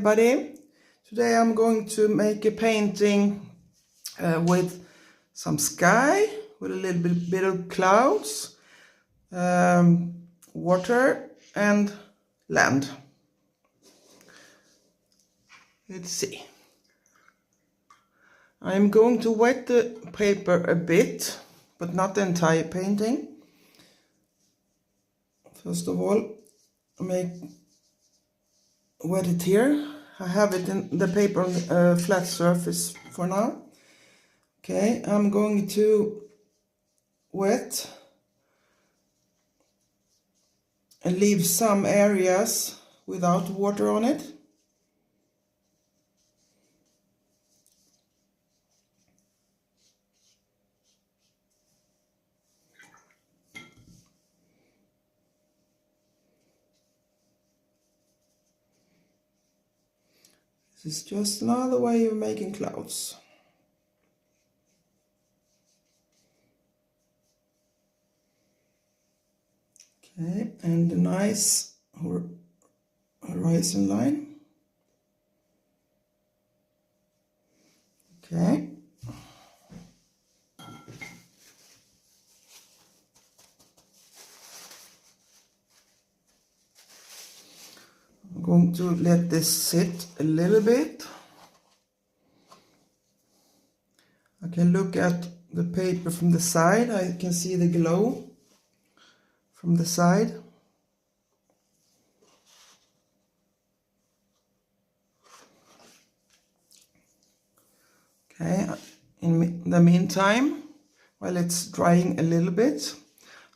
everybody. Today I'm going to make a painting with some sky, with a little bit of clouds, water and land. Let's see. I'm going to wet the paper a bit, but not the entire painting. First of all, wet it here. I have it in the paper on a flat surface for now. Okay, I'm going to wet and leave some areas without water on it. This is just another way of making clouds. Okay, and a nice horizon line. Okay. I'm going to let this sit a little bit. I can look at the paper from the side. I can see the glow from the side. Okay, in the meantime, while it's drying a little bit,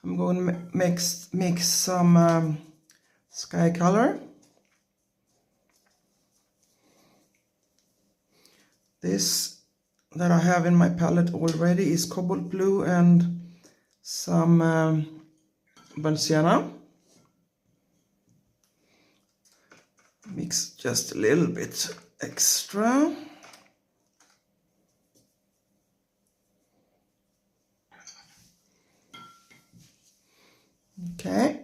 I'm going to mix some sky color. This that I have in my palette already is Cobalt blue and some burnt sienna. Mix just a little bit extra. Okay,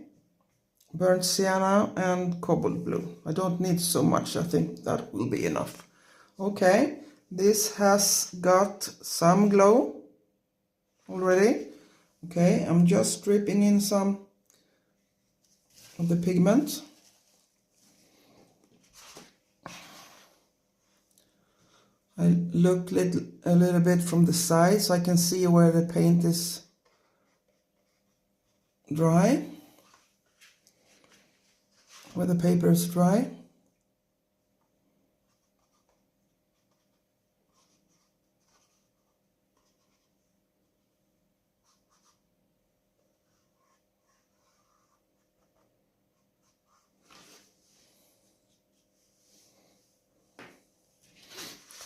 burnt sienna and cobalt blue. I don't need so much, I think that will be enough. Okay, this has got some glow already. Okay, I'm just dripping in some of the pigment. I look a little bit from the side so I can see where the paint is dry, where the paper is dry.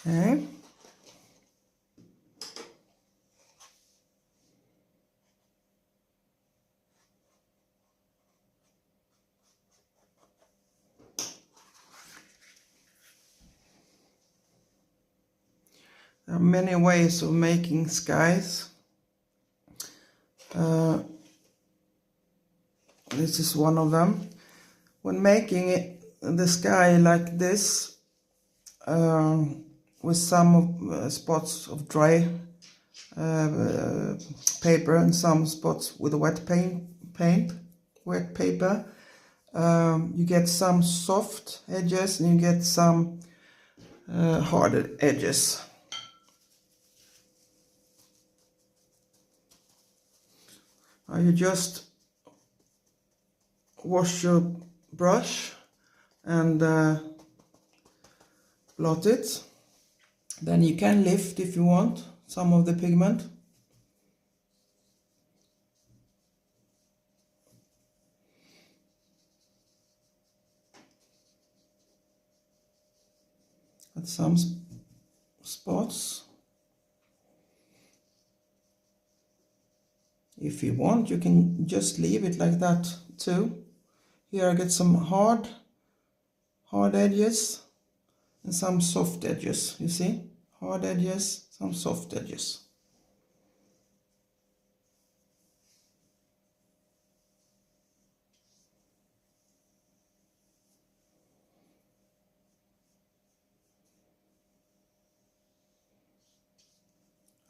Okay. There are many ways of making skies. This is one of them. When making the sky like this, with some spots of dry paper and some spots with wet wet paper, you get some soft edges and you get some hard edges. You just wash your brush and blot it. Then you can lift, if you want, some of the pigment. At some spots. If you want, you can just leave it like that too. Here I get some hard edges and some soft edges, you see? Hard edges, some soft edges.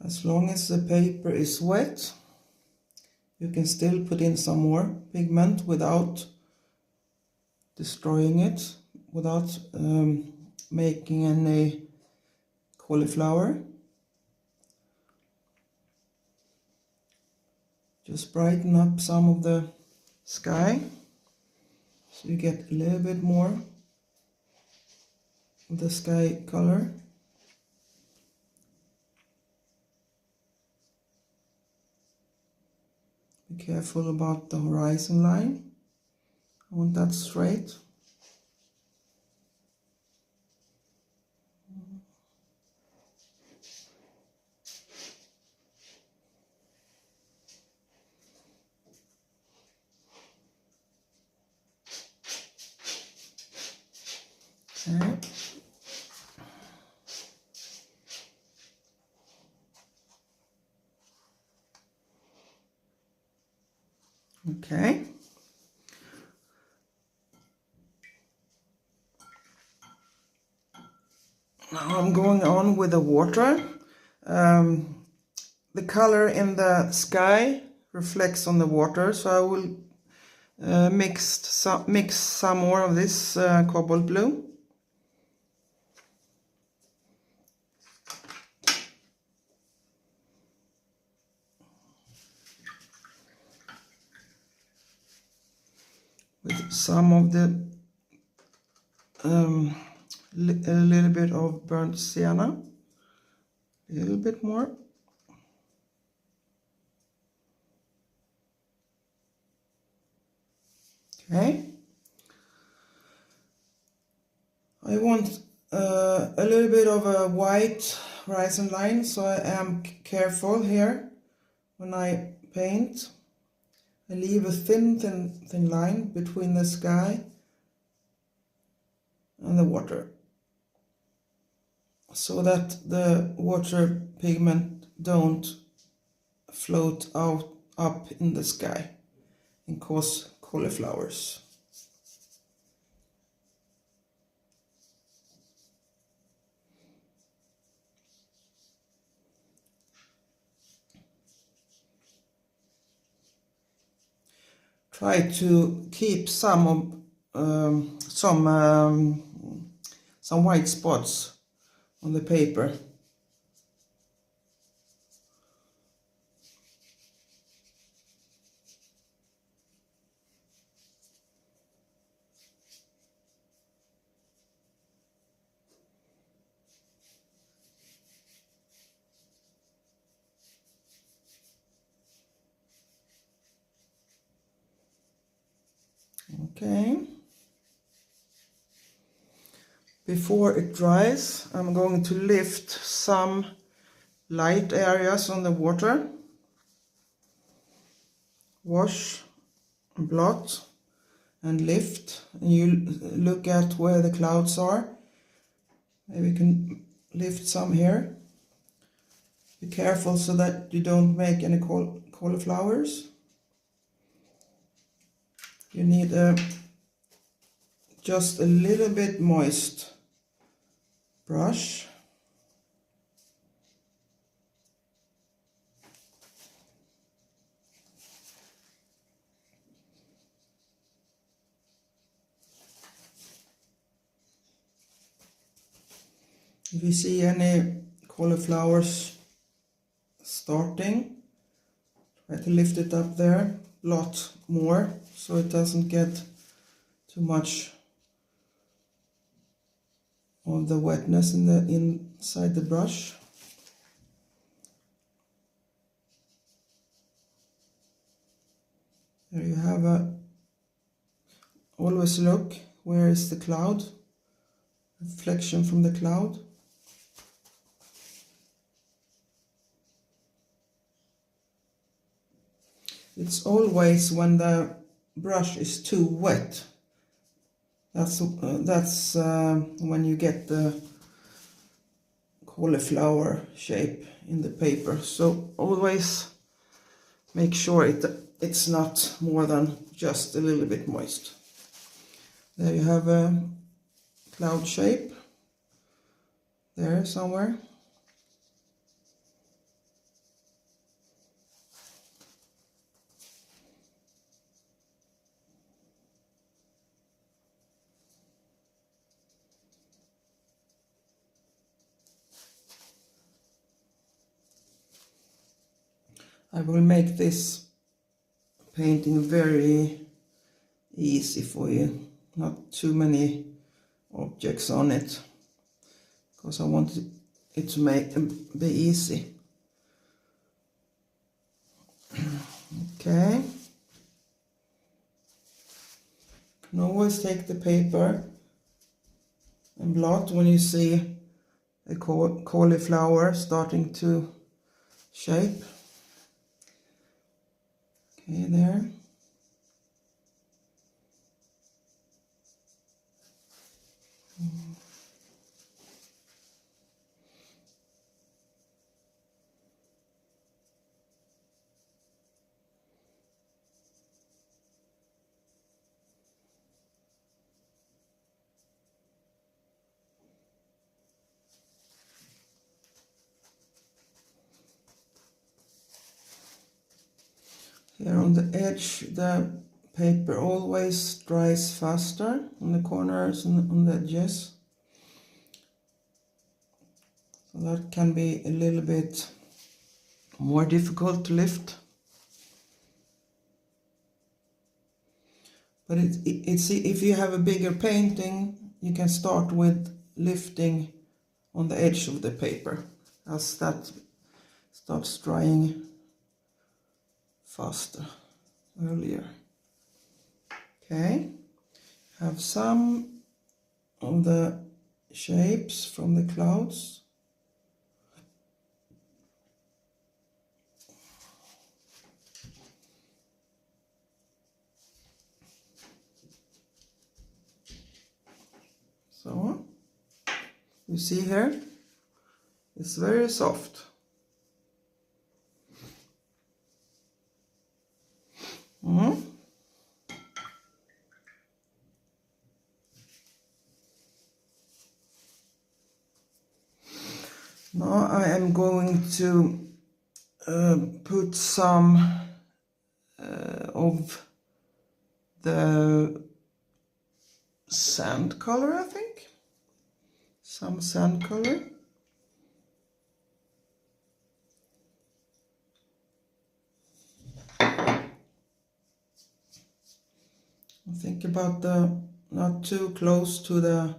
As long as the paper is wet, you can still put in some more pigment without destroying it, without making any cauliflower. Just brighten up some of the sky so you get a little bit more of the sky color. Be careful about the horizon line. I want that straight. Okay. Okay. Now I'm going on with the water. The color in the sky reflects on the water, so I will mix some more of this cobalt blue. With some of the a little bit of burnt sienna, a little bit more. Okay. I want a little bit of a white horizon line, so I am careful here when I paint. I leave a thin line between the sky and the water, so that the water pigment don't float out up in the sky and cause cauliflowers. Try to keep some white spots on the paper. Okay. Before it dries, I'm going to lift some light areas on the water. Wash, blot, and lift. And you look at where the clouds are. Maybe you can lift some here. Be careful so that you don't make any cauliflowers. You need just a little bit moist brush. If you see any cauliflowers starting, try to lift it up there a lot more so it doesn't get too much of the wetness inside the brush. There you have always look where is the cloud, reflection from the cloud. It's always when the brush is too wet. That's when you get the cauliflower shape in the paper. So always make sure it's not more than just a little bit moist. There you have a cloud shape there somewhere. I will make this painting very easy for you, not too many objects on it, because I want it to be easy. Okay, you can always take the paper and blot when you see a cauliflower starting to shape. Okay, there. Here on the edge, the paper always dries faster on the corners and on the edges. So that can be a little bit more difficult to lift. But it's if you have a bigger painting, you can start with lifting on the edge of the paper, as that starts drying faster earlier. Okay, have some of the shapes from the clouds. So, you see here, it's very soft. Now I am going to put some of the sand color, I think. Some sand color. Think about not too close to the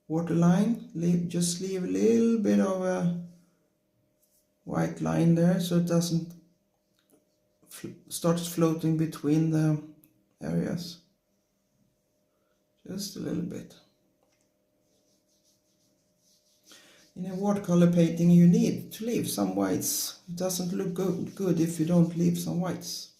waterline. Just leave a little bit of a white line there, so it doesn't start floating between the areas. Just a little bit. In a watercolor painting, you need to leave some whites. It doesn't look good if you don't leave some whites.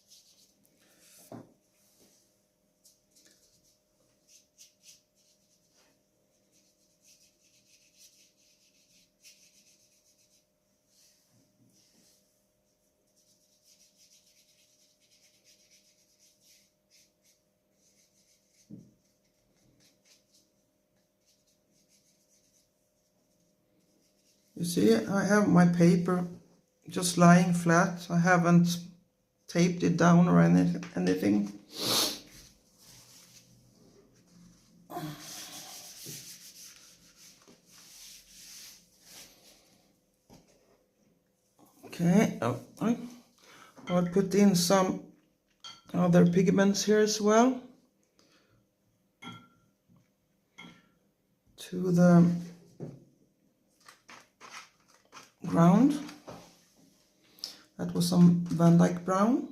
You see, I have my paper just lying flat. I haven't taped it down or anything. Okay, I'll put in some other pigments here as well to the ground. That was some Vandyck brown.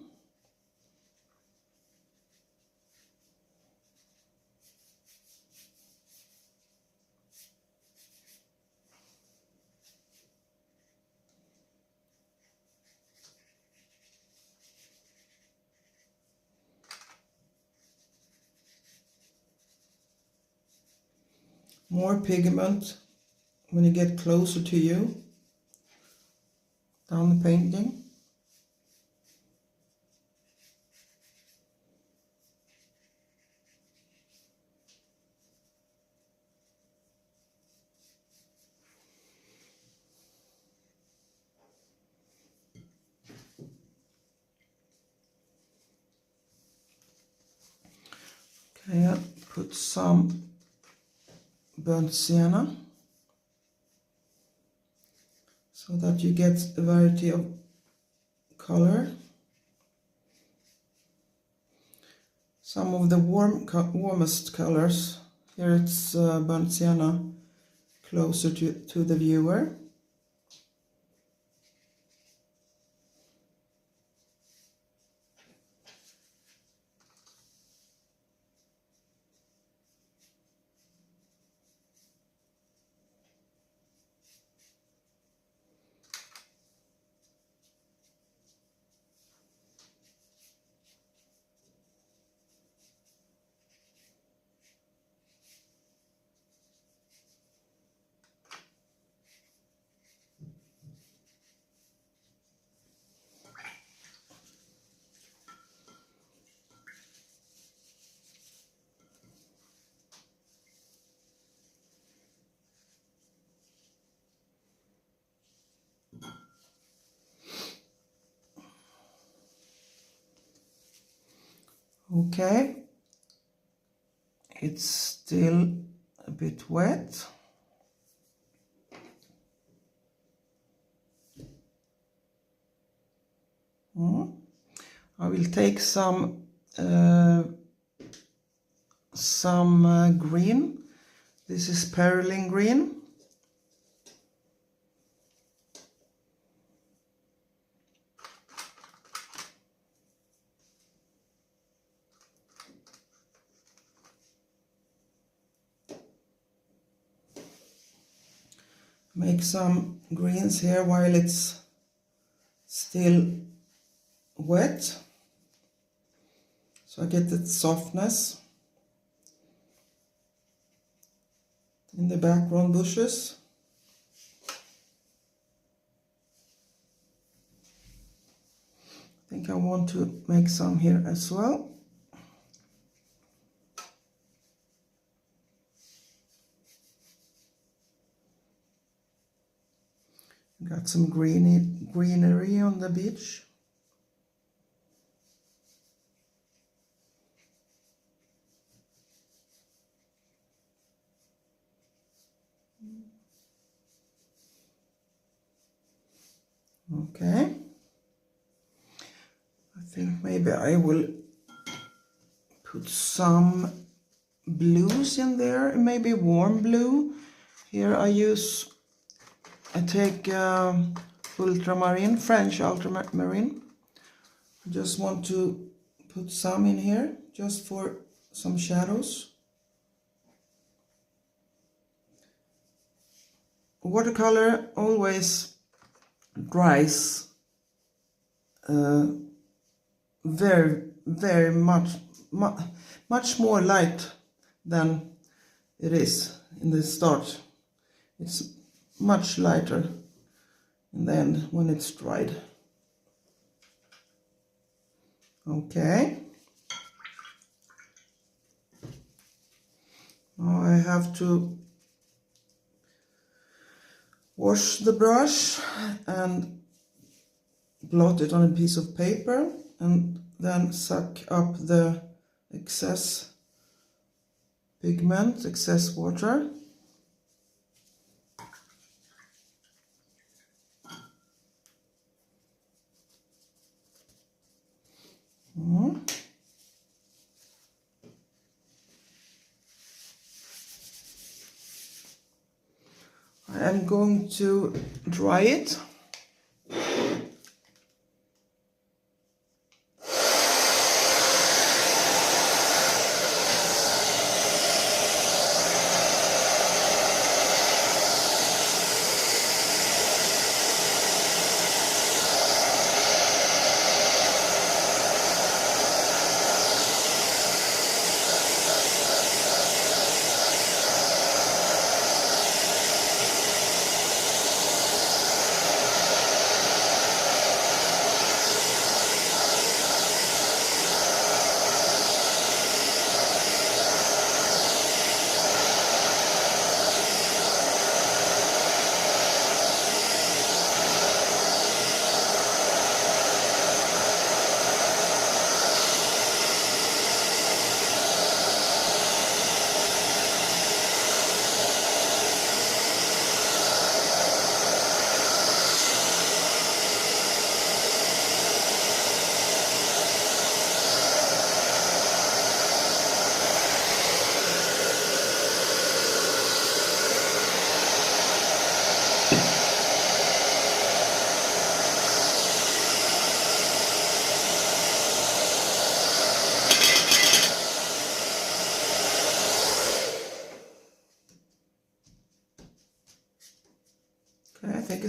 More pigment when you get closer to you, down the painting. Okay, I'll put some burnt sienna so that you get a variety of color. Some of the warmest colors. Here it's burnt sienna, closer to the viewer. Okay, it's still a bit wet. I will take some green. This is Perylene green. Make some greens here while it's still wet, so I get that softness in the background bushes. I think I want to make some here as well. Got some greenery on the beach. Okay. I think maybe I will put some blues in there, maybe warm blue. Here I take ultramarin, French ultramarin. I just want to put some in here, just for some shadows. Watercolor always dries very much more light than it is in the start. It's much lighter and then when it's dried. Okay. Now I have to wash the brush and blot it on a piece of paper and then suck up the excess pigment, excess water. I am going to dry it.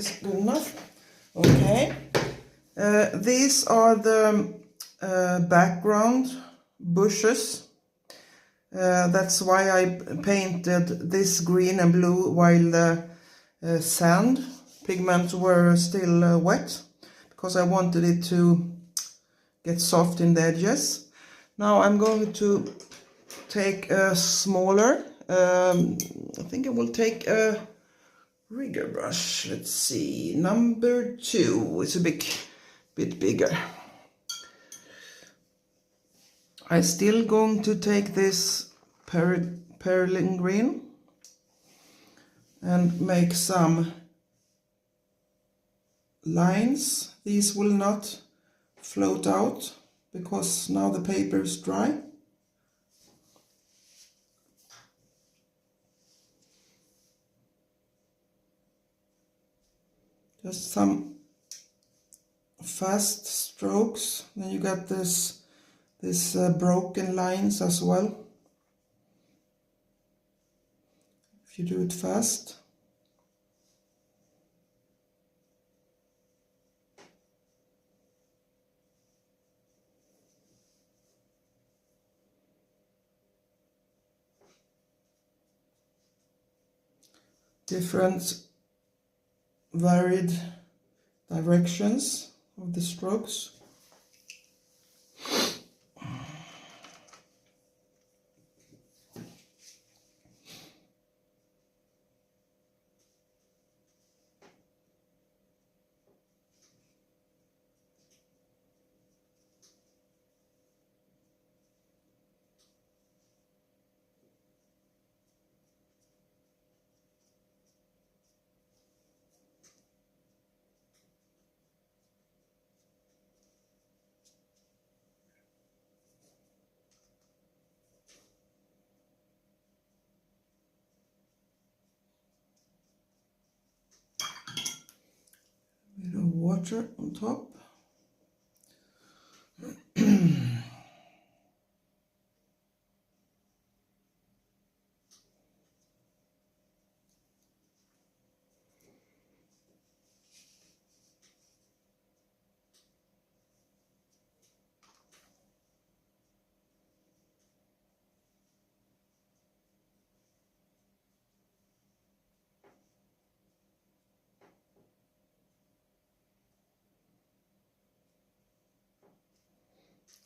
this good enough? Okay. These are the background bushes. That's why I painted this green and blue while the sand pigments were still wet, because I wanted it to get soft in the edges. Now I'm going to take a smaller, I think I will take a rigger brush. Let's see, number 2. It's a bit bigger. I'm still going to take this Perylene green and make some lines. These will not float out because now the paper is dry. Just some fast strokes. Then you got this broken lines as well, if you do it fast. Different varied directions of the strokes. Bit of water on top.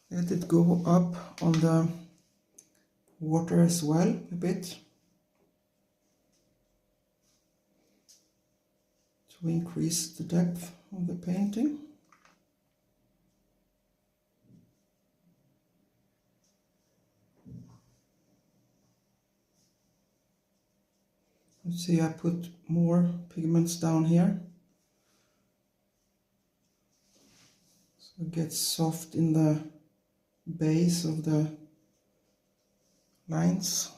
Let it go up on the water as well a bit to increase the depth of the painting. Let's see, I put more pigments down here so it gets soft in the base of the lines.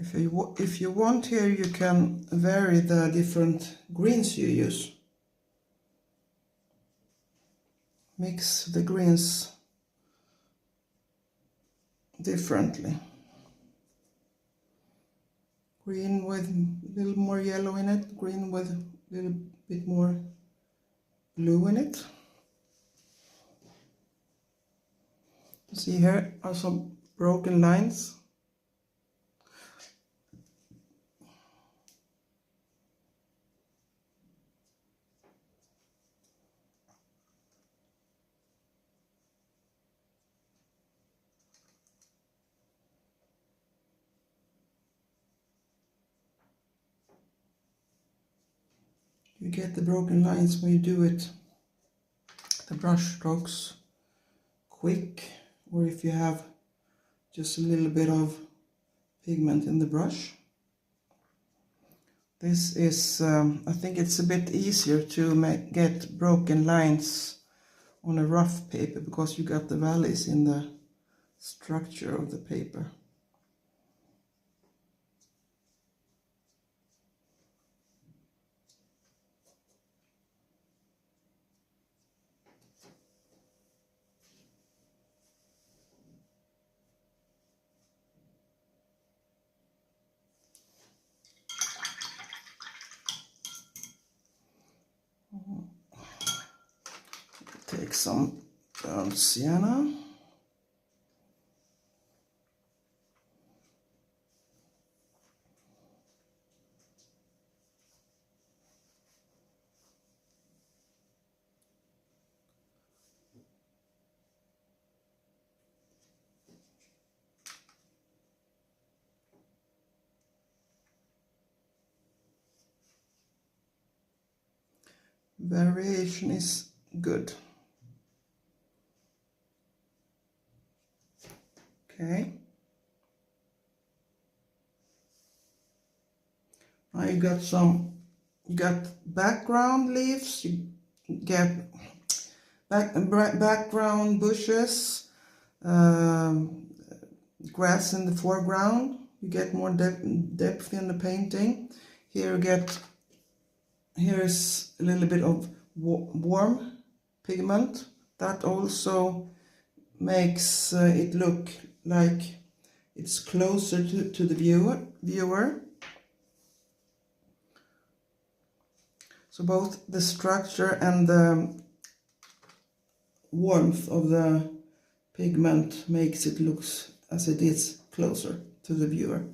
If you want here, you can vary the different greens you use. Mix the greens differently. Green with a little more yellow in it, green with a little bit more blue in it. See, here are some broken lines. You get the broken lines when you do it, the brush strokes quick, or if you have Just a little bit of pigment in the brush. This is, I think it's a bit easier to get broken lines on a rough paper because you got the valleys in the structure of the paper. Take some burnt sienna. Variation is good. Okay. Now you got background leaves, you get background bushes, grass in the foreground. You get more depth in the painting. Here is a little bit of warm pigment that also makes it look like it's closer to the viewer. So both the structure and the warmth of the pigment makes it look as it is closer to the viewer.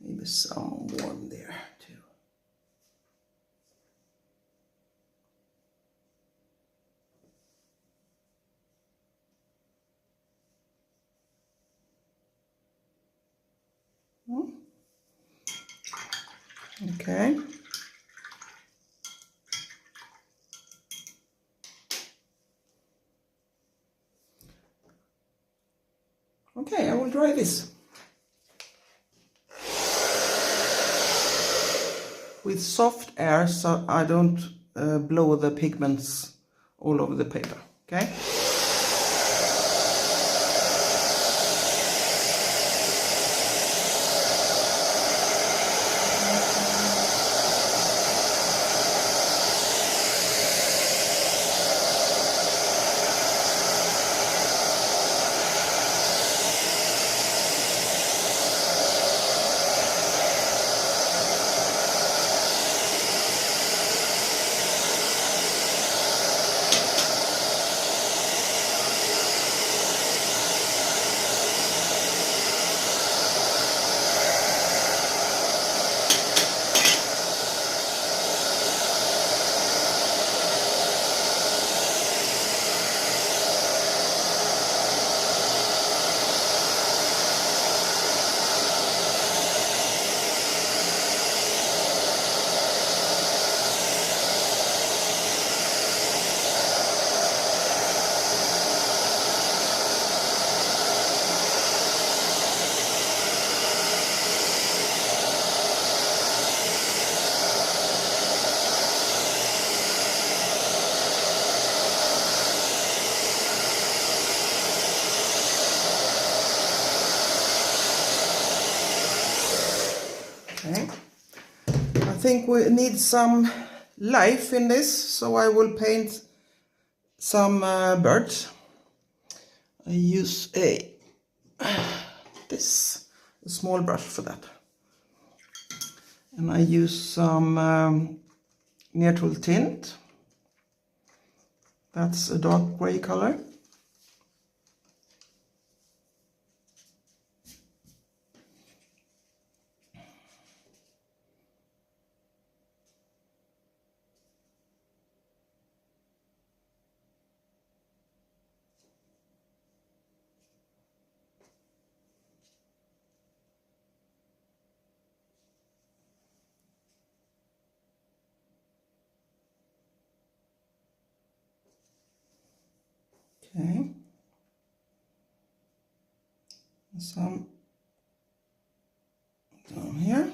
Maybe some warm there too. Okay. Okay, I will dry this with soft air so I don't blow the pigments all over the paper. Okay. Okay. I think we need some life in this, so I will paint some birds. I use a small brush for that, and I use some neutral tint. That's a dark gray color. Okay. some down here.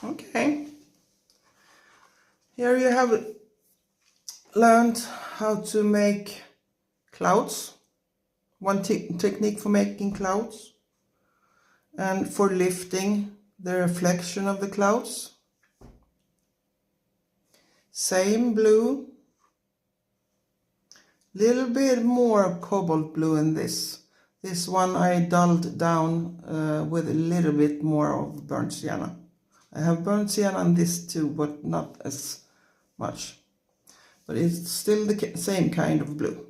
Okay, here you have learned how to make clouds, one technique for making clouds, and for lifting the reflection of the clouds. Same blue, little bit more cobalt blue in this. This one I dulled down with a little bit more of burnt sienna. I have burnt sienna on this too, but not as much. But it's still the same kind of blue,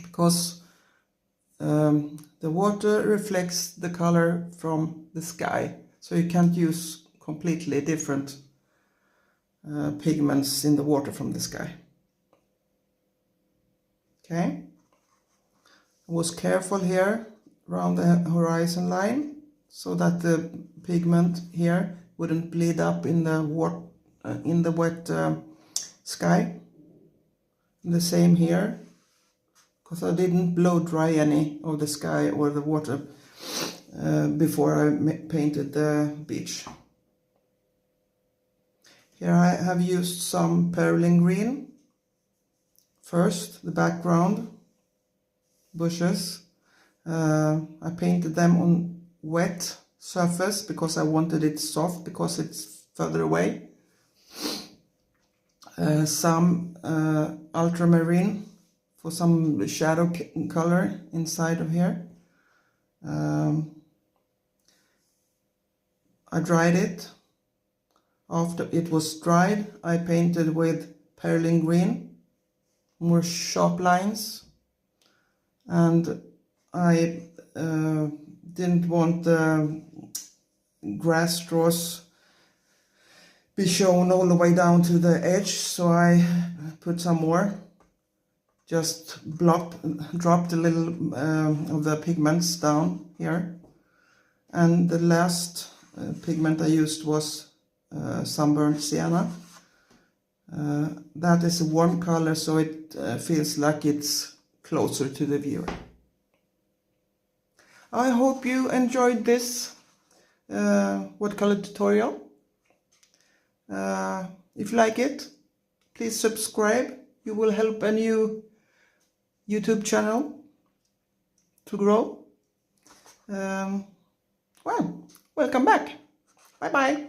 because the water reflects the color from the sky, so you can't use completely different pigments in the water from the sky. Okay, I was careful here around the horizon line so that the pigment here wouldn't bleed up in the wet sky. And the same here, because I didn't blow dry any of the sky or the water before I painted the beach. Here I have used some Perylene green. First, the background bushes. I painted them on wet surface because I wanted it soft, because it's further away. Some ultramarin for some shadow color inside of here. I dried it. After it was dried, I painted with Perylene green, more sharp lines, and I didn't want the grass straws be shown all the way down to the edge, so I put some more. Just dropped a little of the pigments down here. And the last pigment I used was sunburnt sienna. That is a warm color, so it feels like it's closer to the viewer. I hope you enjoyed this watercolor tutorial. If you like it, please subscribe. You will help a new YouTube channel to grow. Well, welcome back. Bye bye.